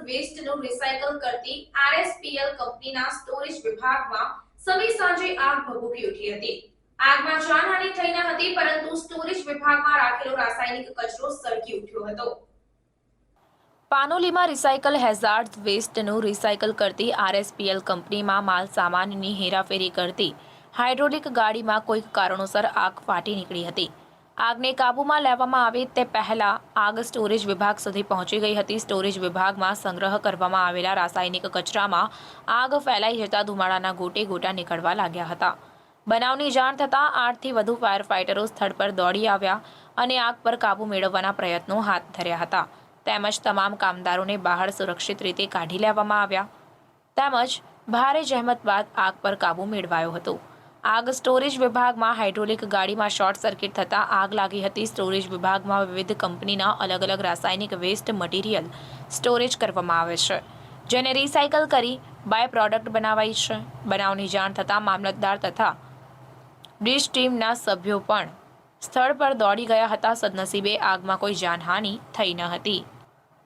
વેસ્ટનું recycle કરતી RSPL કંપનીના storage વિભાગમાં સમી સાંજે આગ ભભૂકી ઉઠી હતી। આગમાં જાનહાનિ થઈ ન હતી, પરંતુ સ્ટોરેજ વિભાગમાં રાખેલો રાસાયણિક કચરો સળગી ઉઠ્યો હતો। પાનોલીમાં રિસાયકલ હેઝાર્ડ વેસ્ટનું રિસાયકલ કરતી આરએસપીએલ કંપનીમાં માલ સામાનની હેરાફેરી કરતી હાઇડ્રોલિક ગાડીમાં કોઈક કારણોસર આગ ફાટી નીકળી હતી। આગને કાબૂમાં લેવામાં આવે તે પહેલા આગ સ્ટોરેજ વિભાગ સુધી પહોંચી ગઈ હતી। સ્ટોરેજ વિભાગમાં સંગ્રહ કરવામાં આવેલા રાસાયણિક કચરામાં આગ ફેલાઈ જતા ધુમાડાના ગોટે ગોટા નીકળવા લાગ્યા હતા। બનાવની જાણ થતાં 8થી વધુ ફાયર ફાઇટરો સ્થળ પર દોડી આવ્યા અને આગ પર કાબૂ મેળવવાના પ્રયત્નો હાથ ધર્યા હતા। તેમજ તમામ કામદારોને બહાર સુરક્ષિત રીતે કાઢી લેવામાં આવ્યા। તેમજ ભારે જહેમત બાદ આગ પર કાબૂ મેળવાયો હતો। આગ સ્ટોરેજ વિભાગમાં હાઇડ્રોલિક ગાડીમાં શોર્ટ સર્કિટ થતાં આગ લાગી હતી। સ્ટોરેજ વિભાગમાં વિવિધ કંપનીના અલગ અલગ રાસાયણિક વેસ્ટ મટીરિયલ સ્ટોરેજ કરવામાં આવે છે, જેને રિસાયકલ કરી બાય પ્રોડક્ટ બનાવાય છે। બનાવની જાણ થતાં મામલતદાર તથા બ્રિજ ટીમના સભ્યો પણ સ્થળ પર દોડી ગયા હતા। સદનસીબે આગમાં કોઈ જાનહાનિ થઈ ન હતી।